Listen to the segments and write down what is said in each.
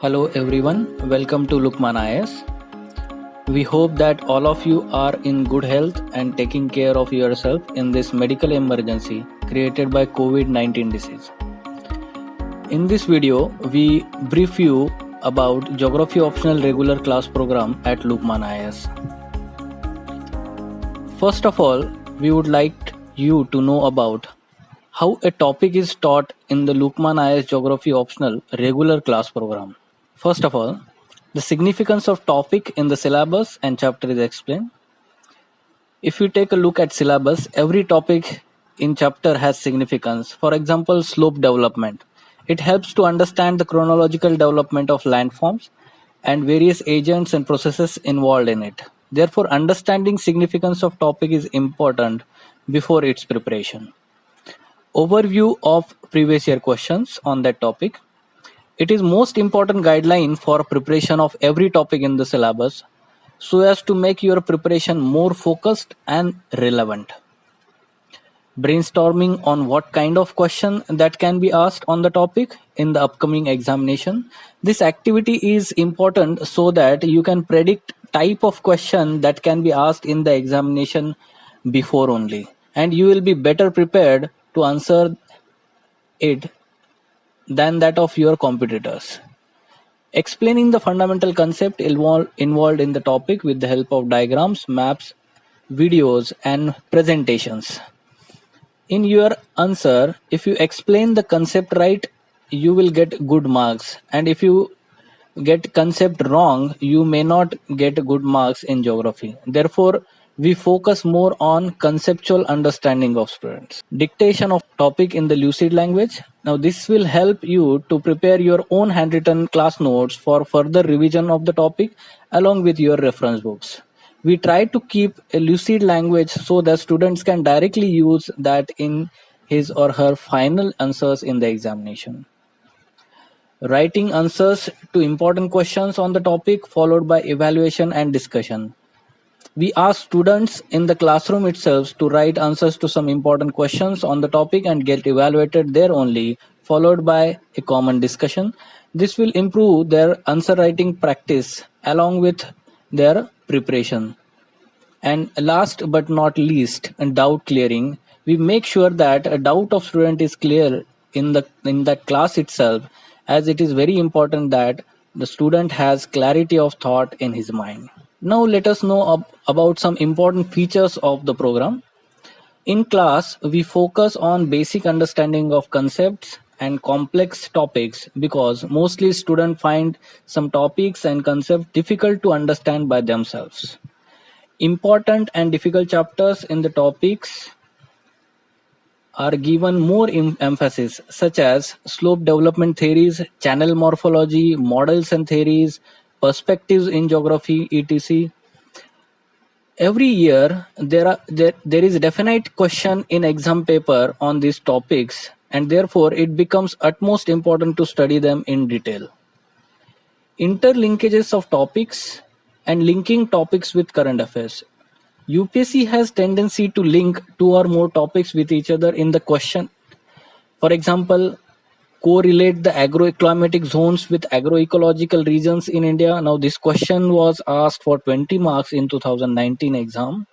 Hello everyone, welcome to Lukman IS. We hope that all of you are in good health and taking care of yourself in this medical emergency created by COVID-19 disease. In this video, we brief you about Geography Optional Regular Class Program at Lukman IS. First of all, we would like you to know about how a topic is taught in the Lukman IS Geography Optional Regular Class Program. First of all, the significance of topic in the syllabus and chapter is explained. If you take a look at syllabus, every topic in chapter has significance. For example, slope development. It helps to understand the chronological development of landforms and various agents and processes involved in it. Therefore, understanding significance of topic is important before its preparation. Overview of previous year questions on that topic. It is most important guideline for preparation of every topic in the syllabus so as to make your preparation more focused and relevant. Brainstorming on what kind of question that can be asked on the topic in the upcoming examination. This activity is important so that you can predict type of question that can be asked in the examination before only, and you will be better prepared to answer it than that of your competitors. Explaining the fundamental concept involved in the topic with the help of diagrams, maps, videos, and presentations. In your answer, if you explain the concept right, you will get good marks, and if you get concept wrong, you may not get good marks in geography. Therefore, we focus more on conceptual understanding of students. Dictation of topic in the lucid language. Now this will help you to prepare your own handwritten class notes for further revision of the topic along with your reference books. We try to keep a lucid language so that students can directly use that in his or her final answers in the examination. Writing answers to important questions on the topic followed by evaluation and discussion. We ask students in the classroom itself to write answers to some important questions on the topic and get evaluated there only, followed by a common discussion. This will improve their answer writing practice along with their preparation. And last but not least, doubt clearing. We make sure that a doubt of student is clear in the class itself, as it is very important that the student has clarity of thought in his mind. Now let us know about some important features of the program. In class, we focus on basic understanding of concepts and complex topics because mostly students find some topics and concepts difficult to understand by themselves. Important and difficult chapters in the topics are given more emphasis, such as slope development theories, channel morphology, models and theories, perspectives in geography, etc. Every year, there is a definite question in exam paper on these topics, and therefore it becomes utmost important to study them in detail. Interlinkages of topics and linking topics with current affairs. UPSC has tendency to link two or more topics with each other in the question. For example, correlate the agroclimatic zones with agroecological regions in India. Now this question was asked for 20 marks in 2019 exam.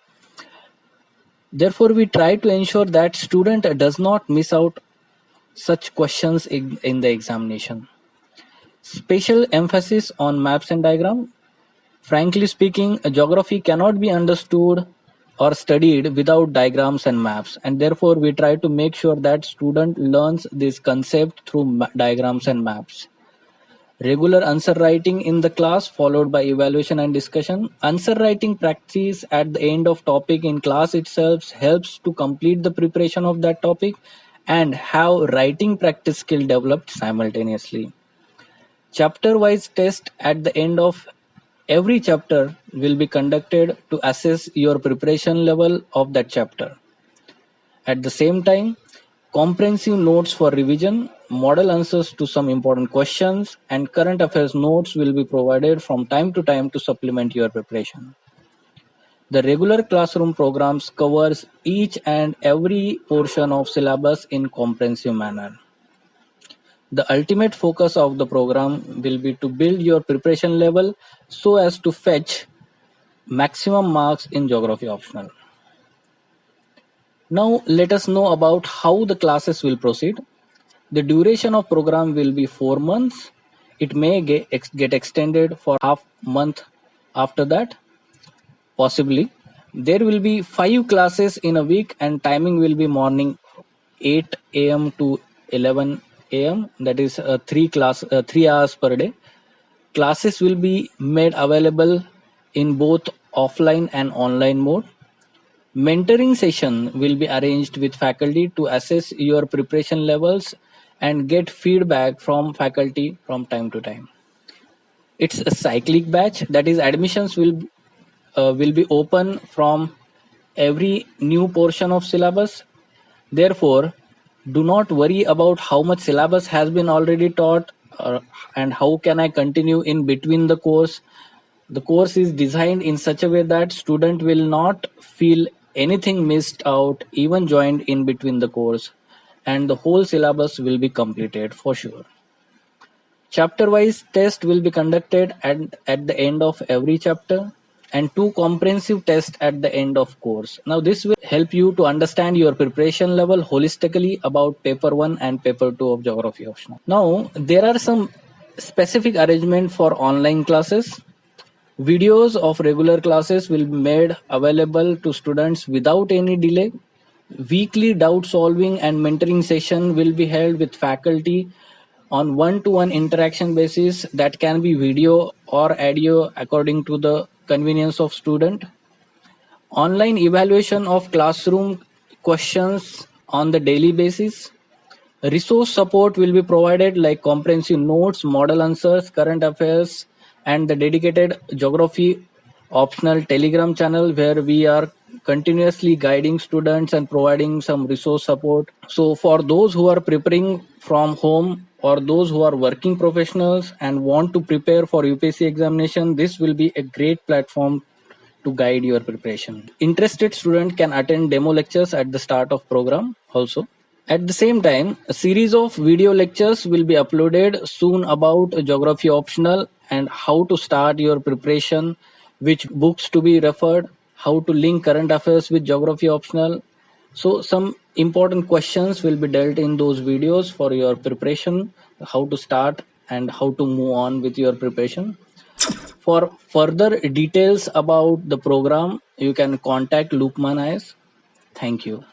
Therefore, we try to ensure that student does not miss out such questions in the examination. Special emphasis on maps and diagram. Frankly speaking, geography cannot be understood or studied without diagrams and maps, and therefore we try to make sure that student learns this concept through diagrams and maps. Regular answer writing in the class followed by evaluation and discussion. Answer writing practice at the end of topic in class itself helps to complete the preparation of that topic and have writing practice skill developed simultaneously. Chapter wise test at the end of every chapter will be conducted to assess your preparation level of that chapter. At the same time, comprehensive notes for revision, model answers to some important questions, and current affairs notes will be provided from time to time to supplement your preparation. The regular classroom programs covers each and every portion of syllabus in comprehensive manner. The ultimate focus of the program will be to build your preparation level so as to fetch maximum marks in geography optional. Now let us know about how the classes will proceed. The duration of program will be 4 months. It may get extended for half month after that, possibly. There will be 5 classes in a week and timing will be morning 8 a.m. to 11 a.m. That is 3 hours per day. Classes will be made available in both offline and online mode. Mentoring session will be arranged with faculty to assess your preparation levels and get feedback from faculty from time to time. It's a cyclic batch, that is admissions will be open from every new portion of syllabus. Therefore, do not worry about how much syllabus has been already taught and how can I continue in between the course. The course is designed in such a way that student will not feel anything missed out, even joined in between the course, and the whole syllabus will be completed for sure. Chapter-wise test will be conducted at the end of every chapter and 2 comprehensive tests at the end of course. Now this will help you to understand your preparation level holistically about paper 1 and paper 2 of geography optional. Now there are some specific arrangement for online classes. Videos of regular classes will be made available to students without any delay. Weekly doubt solving and mentoring session will be held with faculty on one-to-one interaction basis, that can be video or audio according to the convenience of student. Online evaluation of classroom questions on the daily basis. Resource support will be provided like comprehensive notes, model answers, current affairs, and the dedicated geography optional Telegram channel where we are continuously guiding students and providing some resource support. So for those who are preparing from home or those who are working professionals and want to prepare for UPSC examination, this will be a great platform to guide your preparation. Interested student can attend demo lectures at the start of program also. At the same time, a series of video lectures will be uploaded soon about geography optional and how to start your preparation, which books to be referred, how to link current affairs with geography optional. So some important questions will be dealt in those videos for your preparation, how to start and how to move on with your preparation. For further details about the program, you can contact Lukman IS. Thank you.